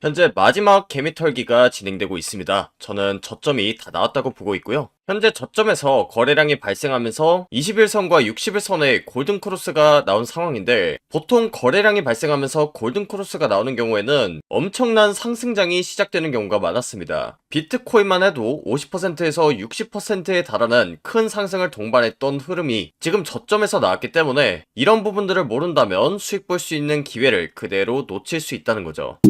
현재 마지막 개미털기가 진행되고 있습니다. 저는 저점이 다 나왔다고 보고 있고요. 현재 저점에서 거래량이 발생하면서 21선과 61선의 골든크로스가 나온 상황인데, 보통 거래량이 발생하면서 골든크로스가 나오는 경우에는 엄청난 상승장이 시작되는 경우가 많았습니다. 비트코인만 해도 50%에서 60%에 달하는 큰 상승을 동반했던 흐름이 지금 저점에서 나왔기 때문에 이런 부분들을 모른다면 수익 볼 수 있는 기회를 그대로 놓칠 수 있다는 거죠.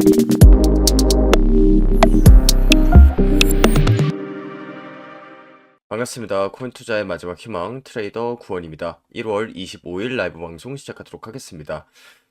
반갑습니다. 코인 투자의 마지막 희망 트레이더 구원입니다. 1월 25일 라이브 방송 시작하도록 하겠습니다.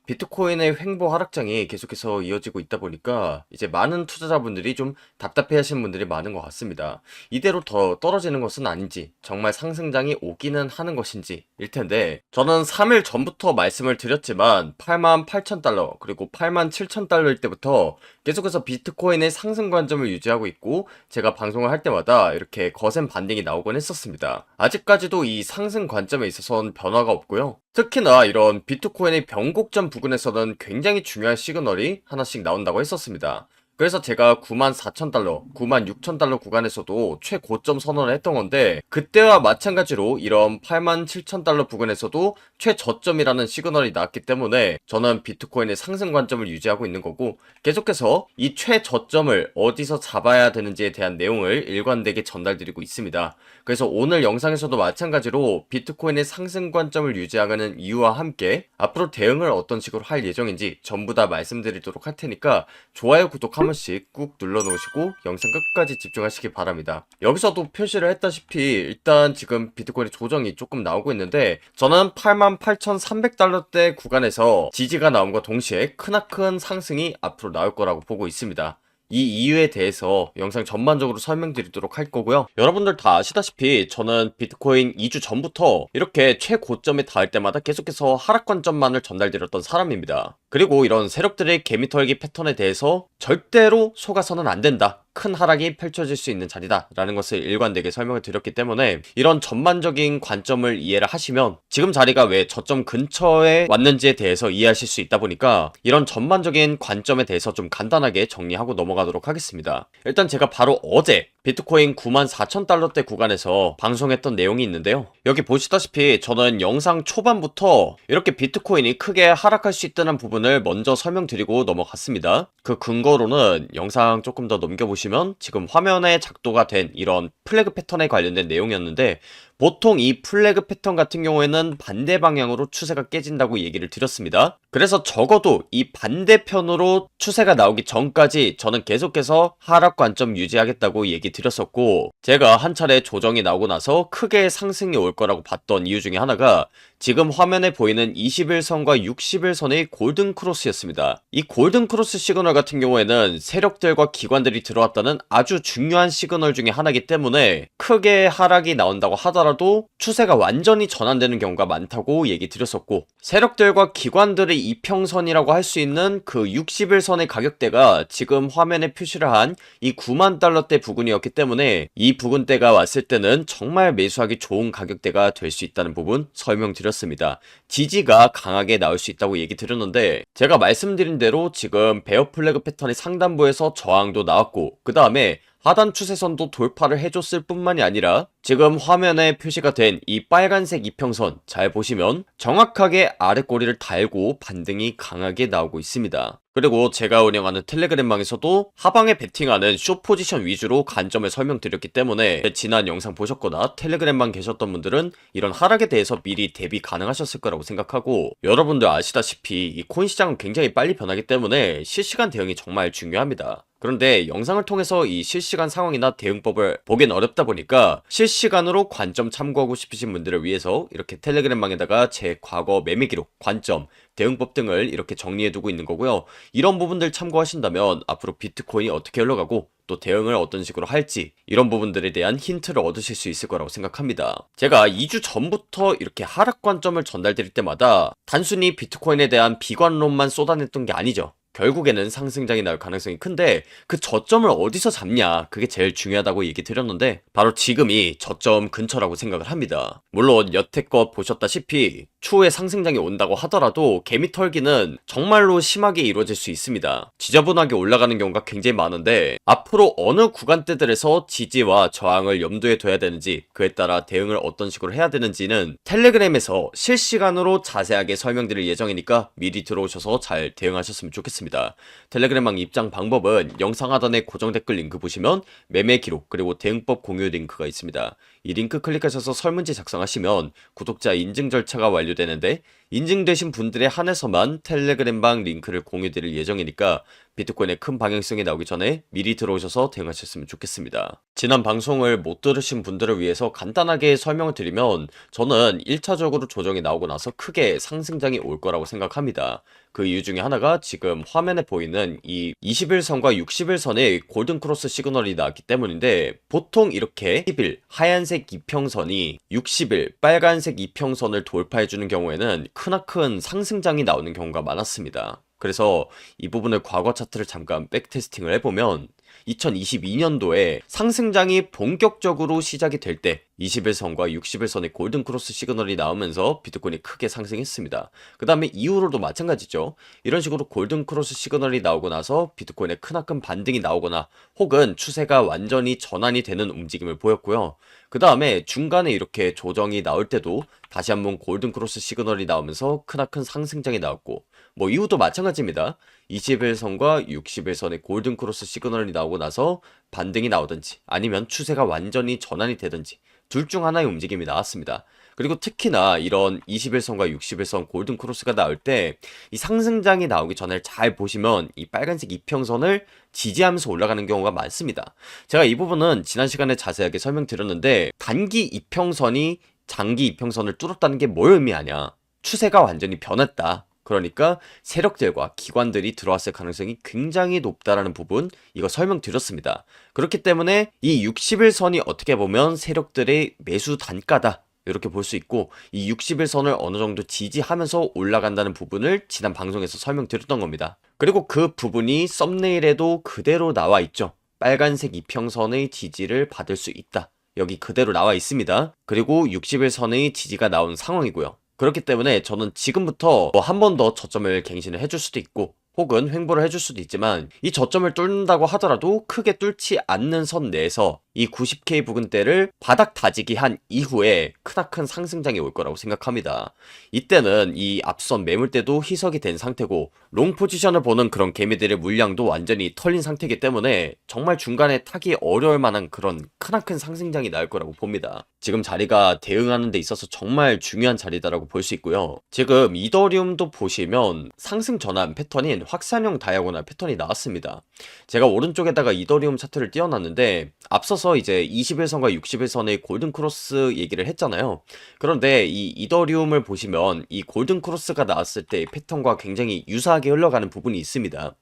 비트코인의 횡보 하락장이 계속해서 이어지고 있다 보니까 이제 많은 투자자분들이 좀 답답해 하시는 분들이 많은 것 같습니다. 이대로 더 떨어지는 것은 아닌지, 정말 상승장이 오기는 하는 것인지 일 텐데, 저는 3일 전부터 말씀을 드렸지만 88,000달러 그리고 87,000달러일 때부터 계속해서 비트코인의 상승 관점을 유지하고 있고, 제가 방송을 할 때마다 이렇게 거센 반등이 나오곤 했었습니다. 아직까지도 이 상승 관점에 있어서는 변화가 없고요. 특히나 이런 비트코인의 변곡점 부근에서는 굉장히 중요한 시그널이 하나씩 나온다고 했었습니다. 그래서 제가 94,000달러, 96,000달러 구간에서도 최고점 선언을 했던 건데, 그때와 마찬가지로 이런 87,000달러 부근에서도 최저점이라는 시그널이 나왔기 때문에 저는 비트코인의 상승 관점을 유지하고 있는 거고, 계속해서 이 최저점을 어디서 잡아야 되는지에 대한 내용을 일관되게 전달드리고 있습니다. 그래서 오늘 영상에서도 마찬가지로 비트코인의 상승 관점을 유지하는 이유와 함께 앞으로 대응을 어떤 식으로 할 예정인지 전부 다 말씀드리도록 할 테니까 좋아요, 구독 한 번씩 꾹 눌러 놓으시고 영상 끝까지 집중하시기 바랍니다. 여기서도 표시를 했다시피 일단 지금 비트코인의 조정이 조금 나오고 있는데, 저는 88,300달러대 구간에서 지지가 나옴과 동시에 크나큰 상승이 앞으로 나올 거라고 보고 있습니다. 이 이유에 대해서 영상 전반적으로 설명드리도록 할 거고요. 여러분들 다 아시다시피 저는 비트코인 2주 전부터 이렇게 최고점에 닿을 때마다 계속해서 하락 관점만을 전달드렸던 사람입니다. 그리고 이런 세력들의 개미털기 패턴에 대해서 절대로 속아서는 안 된다, 큰 하락이 펼쳐질 수 있는 자리다 라는 것을 일관되게 설명을 드렸기 때문에, 이런 전반적인 관점을 이해를 하시면 지금 자리가 왜 저점 근처에 왔는지에 대해서 이해하실 수 있다 보니까 이런 전반적인 관점에 대해서 좀 간단하게 정리하고 넘어가도록 하겠습니다. 일단 제가 바로 어제 비트코인 94,000달러대 구간에서 방송했던 내용이 있는데요. 여기 보시다시피 저는 영상 초반부터 이렇게 비트코인이 크게 하락할 수 있다는 부분을 먼저 설명드리고 넘어갔습니다. 그 근거로는 영상 조금 더 넘겨보시면 지금 화면에 작도가 된 이런 플래그 패턴에 관련된 내용이었는데, 보통 이 플래그 패턴 같은 경우에는 반대 방향으로 추세가 깨진다고 얘기를 드렸습니다. 그래서 적어도 이 반대편으로 추세가 나오기 전까지 저는 계속해서 하락 관점 유지하겠다고 얘기 드렸었고, 제가 한 차례 조정이 나오고 나서 크게 상승이 올 거라고 봤던 이유 중에 하나가 지금 화면에 보이는 21선과 61선의 골든크로스였습니다. 이 골든크로스 시그널 같은 경우에는 세력들과 기관들이 들어왔다는 아주 중요한 시그널 중에 하나이기 때문에 크게 하락이 나온다고 하더라도 추세가 완전히 전환되는 경우가 많다고 얘기 드렸었고, 세력들과 기관들의 이평선이라고 할 수 있는 그 61선의 가격대가 지금 화면에 표시를 한 이 90,000달러대 부근이었기 때문에 이 부근대가 왔을 때는 정말 매수하기 좋은 가격대가 될 수 있다는 부분 설명드렸습니다. 지지가 강하게 나올 수 있다고 얘기 드렸는데, 제가 말씀드린 대로 지금 베어 플래그 패턴의 상단부에서 저항도 나왔고, 그 다음에 하단 추세선도 돌파를 해줬을 뿐만이 아니라 지금 화면에 표시가 된 이 빨간색 이평선 잘 보시면 정확하게 아래 꼬리를 달고 반등이 강하게 나오고 있습니다. 그리고 제가 운영하는 텔레그램방에서도 하방에 베팅하는 숏 포지션 위주로 관점을 설명드렸기 때문에 지난 영상 보셨거나 텔레그램방 계셨던 분들은 이런 하락에 대해서 미리 대비 가능하셨을 거라고 생각하고, 여러분들 아시다시피 이 코인 시장은 굉장히 빨리 변하기 때문에 실시간 대응이 정말 중요합니다. 그런데 영상을 통해서 이 실시간 상황이나 대응법을 보긴 어렵다 보니까 실시간으로 관점 참고하고 싶으신 분들을 위해서 이렇게 텔레그램방에다가 제 과거 매매 기록, 관점, 대응법 등을 이렇게 정리해두고 있는 거고요. 이런 부분들 참고하신다면 앞으로 비트코인이 어떻게 흘러가고 또 대응을 어떤 식으로 할지, 이런 부분들에 대한 힌트를 얻으실 수 있을 거라고 생각합니다. 제가 2주 전부터 이렇게 하락 관점을 전달드릴 때마다 단순히 비트코인에 대한 비관론만 쏟아냈던 게 아니죠. 결국에는 상승장이 나올 가능성이 큰데 그 저점을 어디서 잡냐, 그게 제일 중요하다고 얘기 드렸는데 바로 지금이 저점 근처라고 생각을 합니다. 물론 여태껏 보셨다시피 추후에 상승장이 온다고 하더라도 개미 털기는 정말로 심하게 이루어질 수 있습니다. 지저분하게 올라가는 경우가 굉장히 많은데 앞으로 어느 구간대들에서 지지와 저항을 염두에 둬야 되는지 그에 따라 대응을 어떤 식으로 해야 되는지는 텔레그램에서 실시간으로 자세하게 설명드릴 예정이니까 미리 들어오셔서 잘 대응하셨으면 좋겠습니다. 텔레그램방 입장 방법은 영상 하단에 고정 댓글 링크 보시면 매매 기록 그리고 대응법 공유 링크가 있습니다. 이 링크 클릭하셔서 설문지 작성하시면 구독자 인증 절차가 완료되는데 인증되신 분들에 한해서만 텔레그램방 링크를 공유드릴 예정이니까 비트코인의 큰 방향성이 나오기 전에 미리 들어오셔서 대응하셨으면 좋겠습니다. 지난 방송을 못 들으신 분들을 위해서 간단하게 설명을 드리면 저는 1차적으로 조정이 나오고 나서 크게 상승장이 올 거라고 생각합니다. 그 이유 중에 하나가 지금 화면에 보이는 이 21선과 60일선의 골든크로스 시그널이 나왔기 때문인데 보통 이렇게 10일 하얀색 이평선이 60일 빨간색 이평선을 돌파해주는 경우에는 크나큰 상승장이 나오는 경우가 많았습니다. 그래서 이 부분을 과거 차트를 잠깐 백테스팅을 해보면 2022년도에 상승장이 본격적으로 시작이 될 때 21선과 60일선의 골든크로스 시그널이 나오면서 비트코인이 크게 상승했습니다. 그 다음에 이후로도 마찬가지죠. 이런 식으로 골든크로스 시그널이 나오고 나서 비트코인의 크나큰 반등이 나오거나 혹은 추세가 완전히 전환이 되는 움직임을 보였고요. 그 다음에 중간에 이렇게 조정이 나올 때도 다시 한번 골든크로스 시그널이 나오면서 크나큰 상승장이 나왔고 뭐 이후도 마찬가지입니다. 21선과 60일선의 골든크로스 시그널이 나오고 나서 반등이 나오든지 아니면 추세가 완전히 전환이 되든지 둘 중 하나의 움직임이 나왔습니다. 그리고 특히나 이런 21선과 60일선 골든크로스가 나올 때 이 상승장이 나오기 전에 잘 보시면 이 빨간색 이평선을 지지하면서 올라가는 경우가 많습니다. 제가 이 부분은 지난 시간에 자세하게 설명드렸는데 단기 이평선이 장기 이평선을 뚫었다는 게 뭘 의미하냐? 추세가 완전히 변했다. 그러니까 세력들과 기관들이 들어왔을 가능성이 굉장히 높다라는 부분 이거 설명드렸습니다. 그렇기 때문에 이 60일선이 어떻게 보면 세력들의 매수 단가다. 이렇게 볼 수 있고 이 60일선을 어느 정도 지지하면서 올라간다는 부분을 지난 방송에서 설명드렸던 겁니다. 그리고 그 부분이 썸네일에도 그대로 나와 있죠. 빨간색 이평선의 지지를 받을 수 있다. 여기 그대로 나와 있습니다. 그리고 60일선의 지지가 나온 상황이고요. 그렇기 때문에 저는 지금부터 한 번 더 저점을 갱신을 해줄 수도 있고 혹은 횡보를 해줄 수도 있지만 이 저점을 뚫는다고 하더라도 크게 뚫지 않는 선 내에서 이 90K 부근대를 바닥 다지기 한 이후에 크나큰 상승장이 올 거라고 생각합니다. 이때는 이 앞선 매물대도 희석이 된 상태고 롱 포지션을 보는 그런 개미들의 물량도 완전히 털린 상태이기 때문에 정말 중간에 타기 어려울 만한 그런 크나큰 상승장이 나올 거라고 봅니다. 지금 자리가 대응하는 데 있어서 정말 중요한 자리다라고 볼 수 있고요. 지금 이더리움도 보시면 상승 전환 패턴인 확산형 다이아고널 패턴이 나왔습니다. 제가 오른쪽에다가 이더리움 차트를 띄워놨는데 앞서서 이제 21선과 60일선의 골든크로스 얘기를 했잖아요. 그런데 이 이더리움을 보시면 이 골든크로스가 나왔을 때의 패턴과 굉장히 유사하게 흘러가는 부분이 있습니다.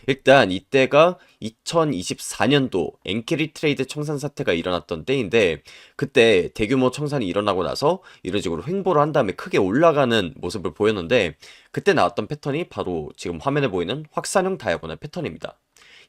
일단 이때가 2024년도 엔캐리 트레이드 청산 사태가 일어났던 때인데 그때 대규모 청산이 일어나고 나서 이런 식으로 횡보를 한 다음에 크게 올라가는 모습을 보였는데 그때 나왔던 패턴이 바로 지금 화면에 보이는 확산형 다이아고널 패턴입니다.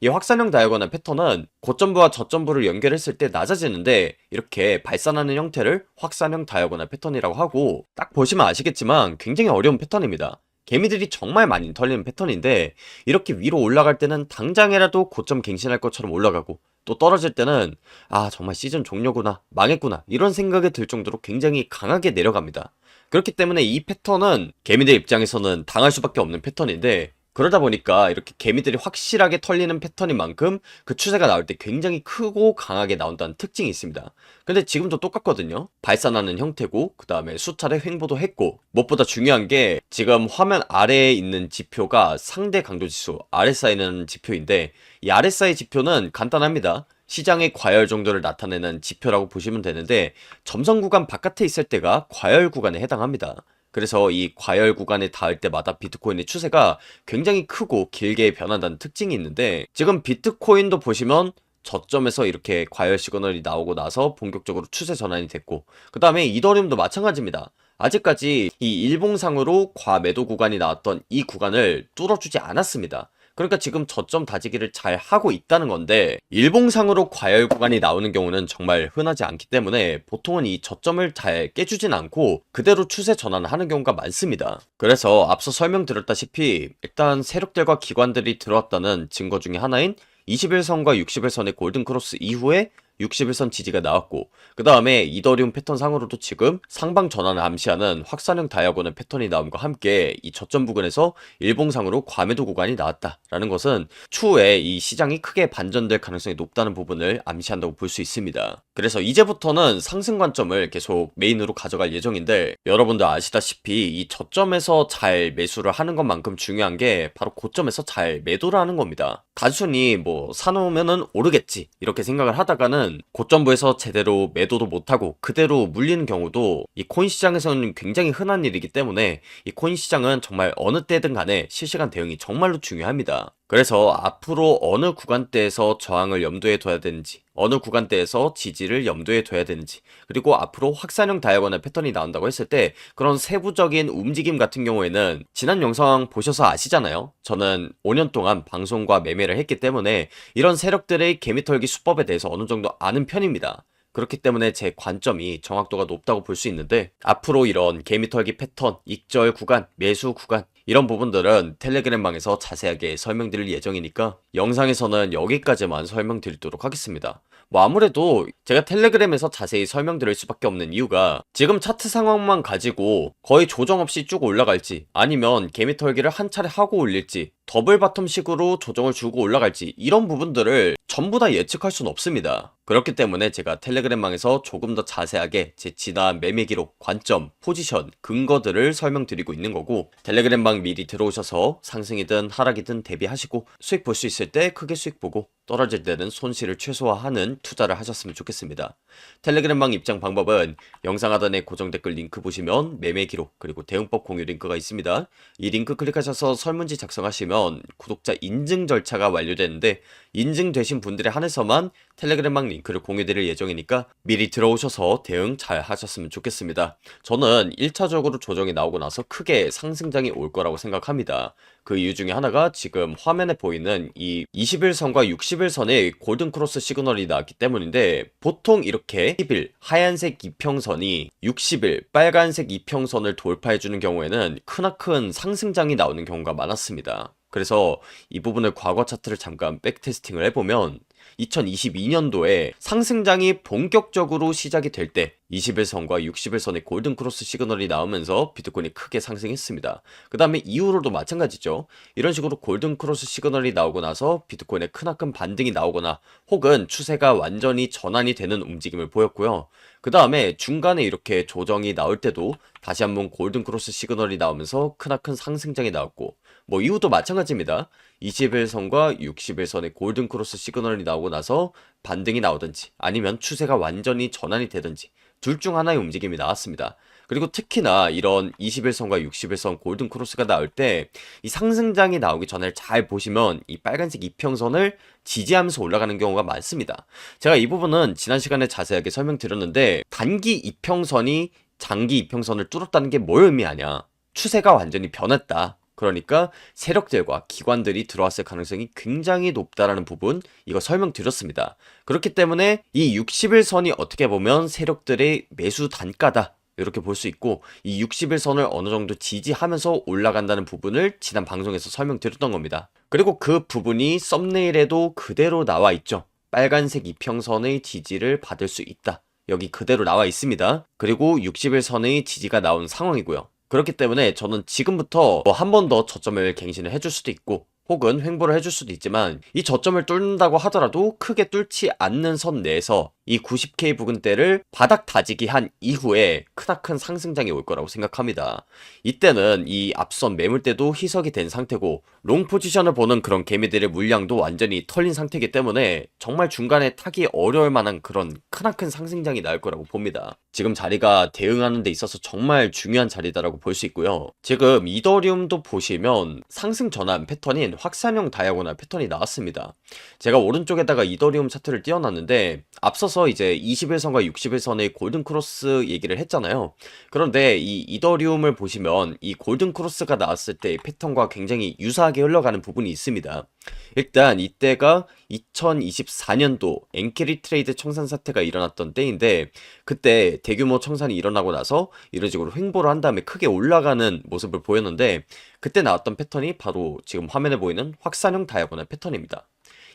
이 확산형 다이아고널 패턴은 고점부와 저점부를 연결했을 때 낮아지는데 이렇게 발산하는 형태를 확산형 다이아고널 패턴이라고 하고 딱 보시면 아시겠지만 굉장히 어려운 패턴입니다. 개미들이 정말 많이 털리는 패턴인데 이렇게 위로 올라갈 때는 당장이라도 고점 갱신할 것처럼 올라가고 또 떨어질 때는 아 정말 시즌 종료구나 망했구나 이런 생각이 들 정도로 굉장히 강하게 내려갑니다. 그렇기 때문에 이 패턴은 개미들 입장에서는 당할 수밖에 없는 패턴인데 그러다 보니까 이렇게 개미들이 확실하게 털리는 패턴인 만큼 그 추세가 나올 때 굉장히 크고 강하게 나온다는 특징이 있습니다. 근데 지금도 똑같거든요. 발산하는 형태고 그 다음에 수차례 횡보도 했고 무엇보다 중요한 게 지금 화면 아래에 있는 지표가 상대 강도지수 RSI라는 지표인데 이 RSI 지표는 간단합니다. 시장의 과열 정도를 나타내는 지표라고 보시면 되는데 점선 구간 바깥에 있을 때가 과열 구간에 해당합니다. 그래서 이 과열 구간에 닿을 때마다 비트코인의 추세가 굉장히 크고 길게 변한다는 특징이 있는데 지금 비트코인도 보시면 저점에서 이렇게 과열 시그널이 나오고 나서 본격적으로 추세 전환이 됐고 그 다음에 이더리움도 마찬가지입니다. 아직까지 이 일봉상으로 과매도 구간이 나왔던 이 구간을 뚫어주지 않았습니다. 그러니까 지금 저점 다지기를 잘 하고 있다는 건데, 일봉상으로 과열 구간이 나오는 경우는 정말 흔하지 않기 때문에 보통은 이 저점을 잘 깨주진 않고 그대로 추세 전환을 하는 경우가 많습니다. 그래서 앞서 설명드렸다시피 일단 세력들과 기관들이 들어왔다는 증거 중에 하나인 21선과 61선의 골든크로스 이후에 61선 지지가 나왔고, 그 다음에 이더리움 패턴 상으로도 지금 상방 전환을 암시하는 확산형 다이아곤의 패턴이 나옴과 함께 이 저점 부근에서 일봉상으로 과매도 구간이 나왔다라는 것은 추후에 이 시장이 크게 반전될 가능성이 높다는 부분을 암시한다고 볼 수 있습니다. 그래서 이제부터는 상승 관점을 계속 메인으로 가져갈 예정인데, 여러분들 아시다시피 이 저점에서 잘 매수를 하는 것만큼 중요한 게 바로 고점에서 잘 매도를 하는 겁니다. 단순히 뭐 사놓으면은 오르겠지 이렇게 생각을 하다가는 고점부에서 제대로 매도도 못하고 그대로 물리는 경우도 이 코인 시장에서는 굉장히 흔한 일이기 때문에 이 코인 시장은 정말 어느 때든 간에 실시간 대응이 정말로 중요합니다. 그래서 앞으로 어느 구간대에서 저항을 염두에 둬야 되는지, 어느 구간대에서 지지를 염두에 둬야 되는지, 그리고 앞으로 확산형 다이아곤의 패턴이 나온다고 했을 때 그런 세부적인 움직임 같은 경우에는 지난 영상 보셔서 아시잖아요. 저는 5년 동안 방송과 매매를 했기 때문에 이런 세력들의 개미털기 수법에 대해서 어느 정도 아는 편입니다. 그렇기 때문에 제 관점이 정확도가 높다고 볼 수 있는데, 앞으로 이런 개미털기 패턴, 익절 구간, 매수 구간 이런 부분들은 텔레그램방에서 자세하게 설명드릴 예정이니까 영상에서는 여기까지만 설명드리도록 하겠습니다. 뭐 아무래도 제가 텔레그램에서 자세히 설명드릴 수밖에 없는 이유가 지금 차트 상황만 가지고 거의 조정 없이 쭉 올라갈지, 아니면 개미털기를 한 차례 하고 올릴지, 더블 바텀식으로 조정을 주고 올라갈지, 이런 부분들을 전부 다 예측할 수는 없습니다. 그렇기 때문에 제가 텔레그램방에서 조금 더 자세하게 제 지난 매매 기록, 관점, 포지션, 근거들을 설명드리고 있는 거고, 텔레그램방 미리 들어오셔서 상승이든 하락이든 대비하시고 수익 볼 수 있을 때 크게 수익 보고 떨어질 때는 손실을 최소화하는 투자를 하셨으면 좋겠습니다. 텔레그램방 입장 방법은 영상 하단에 고정 댓글 링크 보시면 매매 기록 그리고 대응법 공유 링크가 있습니다. 이 링크 클릭하셔서 설문지 작성하시면 구독자 인증 절차가 완료되는데, 인증되신 분들에 한해서만 텔레그램방 링크를 공유드릴 예정이니까 미리 들어오셔서 대응 잘 하셨으면 좋겠습니다. 저는 1차적으로 조정이 나오고 나서 크게 상승장이 올 거라고 생각합니다. 그 이유 중에 하나가 지금 화면에 보이는 이 21선과 61선의 골든크로스 시그널이 나왔기 때문인데, 보통 이렇게 10일 하얀색 이평선이 60일 빨간색 이평선을 돌파해주는 경우에는 크나큰 상승장이 나오는 경우가 많았습니다. 그래서 이 부분을 과거 차트를 잠깐 백테스팅을 해보면 2022년도에 상승장이 본격적으로 시작이 될 때 21선과 61선의 골든크로스 시그널이 나오면서 비트코인이 크게 상승했습니다. 그 다음에 이후로도 마찬가지죠. 이런 식으로 골든크로스 시그널이 나오고 나서 비트코인의 크나큰 반등이 나오거나 혹은 추세가 완전히 전환이 되는 움직임을 보였고요. 그 다음에 중간에 이렇게 조정이 나올 때도 다시 한번 골든크로스 시그널이 나오면서 크나큰 상승장이 나왔고, 뭐 이후도 마찬가지입니다. 21선과 61선의 골든크로스 시그널이 나오고 나서 반등이 나오든지 아니면 추세가 완전히 전환이 되든지 둘 중 하나의 움직임이 나왔습니다. 그리고 특히나 이런 21선과 61선 골든크로스가 나올 때 이 상승장이 나오기 전에 잘 보시면 이 빨간색 이평선을 지지하면서 올라가는 경우가 많습니다. 제가 이 부분은 지난 시간에 자세하게 설명드렸는데, 단기 이평선이 장기 이평선을 뚫었다는 게 뭘 의미하냐? 추세가 완전히 변했다. 그러니까 세력들과 기관들이 들어왔을 가능성이 굉장히 높다라는 부분, 이거 설명드렸습니다. 그렇기 때문에 이 61선이 어떻게 보면 세력들의 매수 단가다 이렇게 볼 수 있고, 이 61선을 어느 정도 지지하면서 올라간다는 부분을 지난 방송에서 설명드렸던 겁니다. 그리고 그 부분이 썸네일에도 그대로 나와 있죠. 빨간색 이평선의 지지를 받을 수 있다. 여기 그대로 나와 있습니다. 그리고 61선의 지지가 나온 상황이고요. 그렇기 때문에 저는 지금부터 한 번 더 저점을 갱신을 해줄 수도 있고 혹은 횡보를 해줄 수도 있지만, 이 저점을 뚫는다고 하더라도 크게 뚫지 않는 선 내에서 이 90K 부근대를 바닥 다지기 한 이후에 크나큰 상승장이 올 거라고 생각합니다. 이때는 이 앞선 매물대도 희석이 된 상태고 롱 포지션을 보는 그런 개미들의 물량도 완전히 털린 상태이기 때문에 정말 중간에 타기 어려울 만한 그런 크나큰 상승장이 나올 거라고 봅니다. 지금 자리가 대응하는 데 있어서 정말 중요한 자리다라고 볼 수 있고요. 지금 이더리움도 보시면 상승 전환 패턴인 확산형 다이아고널 패턴이 나왔습니다. 제가 오른쪽에다가 이더리움 차트를 띄워놨는데, 앞서서 앞서서 이제 21선과 61선의 골든 크로스 얘기를 했잖아요. 그런데 이 이더리움을 보시면 이 골든 크로스가 나왔을 때의 패턴과 굉장히 유사하게 흘러가는 부분이 있습니다. 일단 이때가 2024년도 엔캐리 트레이드 청산 사태가 일어났던 때인데, 그때 대규모 청산이 일어나고 나서 이런 식으로 횡보를 한 다음에 크게 올라가는 모습을 보였는데, 그때 나왔던 패턴이 바로 지금 화면에 보이는 확산형 다이아고널 패턴입니다.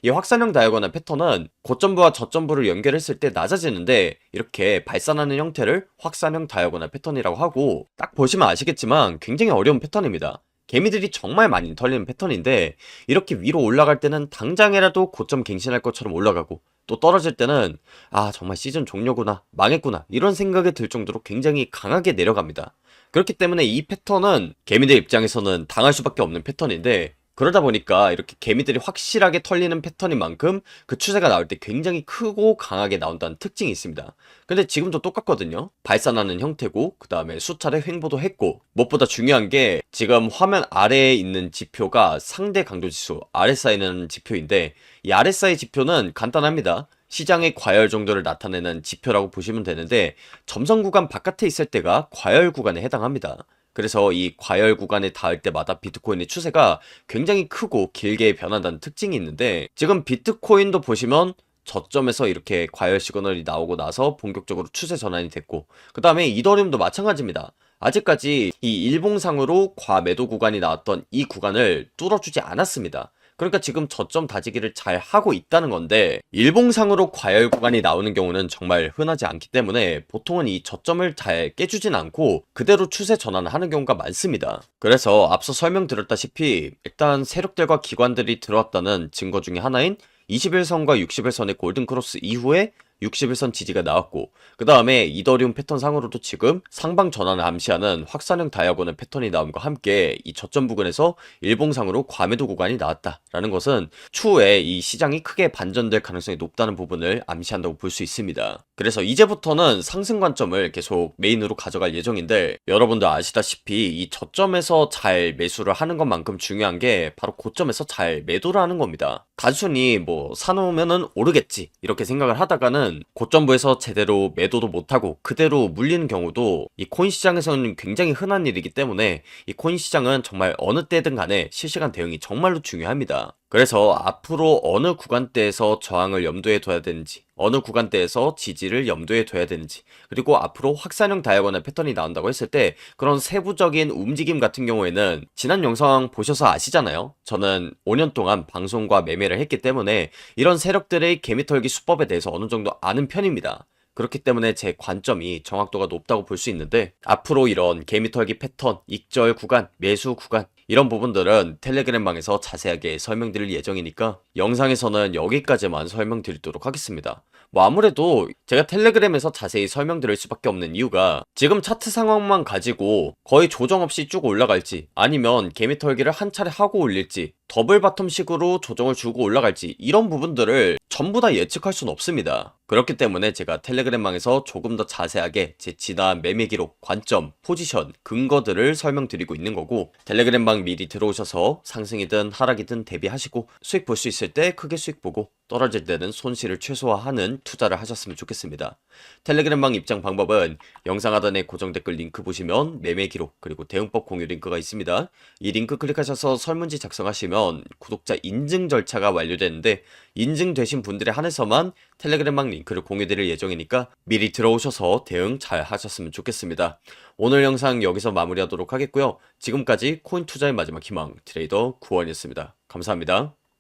이 확산형 다이아고널 패턴은 고점부와 저점부를 연결했을 때 낮아지는데, 이렇게 발산하는 형태를 확산형 다이아고널 패턴이라고 하고, 딱 보시면 아시겠지만 굉장히 어려운 패턴입니다. 개미들이 정말 많이 털리는 패턴인데, 이렇게 위로 올라갈 때는 당장이라도 고점 갱신할 것처럼 올라가고, 또 떨어질 때는 아 정말 시즌 종료구나, 망했구나, 이런 생각이 들 정도로 굉장히 강하게 내려갑니다. 그렇기 때문에 이 패턴은 개미들 입장에서는 당할 수밖에 없는 패턴인데, 그러다 보니까 이렇게 개미들이 확실하게 털리는 패턴인 만큼 그 추세가 나올 때 굉장히 크고 강하게 나온다는 특징이 있습니다. 근데 지금도 똑같거든요. 발산하는 형태고, 그 다음에 수차례 횡보도 했고, 무엇보다 중요한 게 지금 화면 아래에 있는 지표가 상대 강도 지수 RSI라는 지표인데, 이 RSI 지표는 간단합니다. 시장의 과열 정도를 나타내는 지표라고 보시면 되는데, 점선 구간 바깥에 있을 때가 과열 구간에 해당합니다. 그래서 이 과열 구간에 닿을 때마다 비트코인의 추세가 굉장히 크고 길게 변한다는 특징이 있는데, 지금 비트코인도 보시면 저점에서 이렇게 과열 시그널이 나오고 나서 본격적으로 추세 전환이 됐고, 그 다음에 이더리움도 마찬가지입니다. 아직까지 이 일봉상으로 과매도 구간이 나왔던 이 구간을 뚫어주지 않았습니다. 그러니까 지금 저점 다지기를 잘 하고 있다는 건데, 일봉상으로 과열 구간이 나오는 경우는 정말 흔하지 않기 때문에 보통은 이 저점을 잘 깨주진 않고 그대로 추세 전환을 하는 경우가 많습니다. 그래서 앞서 설명드렸다시피 일단 세력들과 기관들이 들어왔다는 증거 중에 하나인 21선과 61선의 골든 크로스 이후에 61선 지지가 나왔고, 그 다음에 이더리움 패턴 상으로도 지금 상방 전환을 암시하는 확산형 다이아고널 패턴이 나옴과 함께 이 저점 부근에서 일봉상으로 과매도 구간이 나왔다라는 것은 추후에 이 시장이 크게 반전될 가능성이 높다는 부분을 암시한다고 볼 수 있습니다. 그래서 이제부터는 상승 관점을 계속 메인으로 가져갈 예정인데, 여러분들 아시다시피 이 저점에서 잘 매수를 하는 것만큼 중요한 게 바로 고점에서 잘 매도를 하는 겁니다. 단순히 뭐 사놓으면은 오르겠지 이렇게 생각을 하다가는 고점부에서 제대로 매도도 못하고 그대로 물리는 경우도 이 코인 시장에서는 굉장히 흔한 일이기 때문에, 이 코인 시장은 정말 어느 때든 간에 실시간 대응이 정말로 중요합니다. 그래서 앞으로 어느 구간대에서 저항을 염두에 둬야 되는지, 어느 구간대에서 지지를 염두에 둬야 되는지, 그리고 앞으로 확산형 다이아고널 패턴이 나온다고 했을 때 그런 세부적인 움직임 같은 경우에는 지난 영상 보셔서 아시잖아요. 저는 5년 동안 방송과 매매를 했기 때문에 이런 세력들의 개미털기 수법에 대해서 어느 정도 아는 편입니다. 그렇기 때문에 제 관점이 정확도가 높다고 볼 수 있는데, 앞으로 이런 개미털기 패턴, 익절 구간, 매수 구간, 이런 부분들은 텔레그램방에서 자세하게 설명드릴 예정이니까 영상에서는 여기까지만 설명드리도록 하겠습니다. 뭐 아무래도 제가 텔레그램에서 자세히 설명드릴 수밖에 없는 이유가, 지금 차트 상황만 가지고 거의 조정 없이 쭉 올라갈지, 아니면 개미털기를 한 차례 하고 올릴지, 더블 바텀식으로 조정을 주고 올라갈지, 이런 부분들을 전부 다 예측할 수는 없습니다. 그렇기 때문에 제가 텔레그램방에서 조금 더 자세하게 제 지난 매매 기록, 관점, 포지션, 근거들을 설명드리고 있는 거고, 텔레그램방 미리 들어오셔서 상승이든 하락이든 대비하시고 수익 볼 수 있을 때 크게 수익 보고, 떨어질 때는 손실을 최소화하는 투자를 하셨으면 좋겠습니다. 텔레그램방 입장 방법은 영상 하단에 고정 댓글 링크 보시면 매매 기록 그리고 대응법 공유 링크가 있습니다. 이 링크 클릭하셔서 설문지 작성하시면 구독자 인증 절차가 완료되는데, 인증되신 분들에 한해서만 텔레그램방 링크를 공유드릴 예정이니까 미리 들어오셔서 대응 잘 하셨으면 좋겠습니다. 오늘 영상 여기서 마무리하도록 하겠고요. 지금까지 코인 투자의 마지막 희망 트레이더 구원이었습니다. 감사합니다.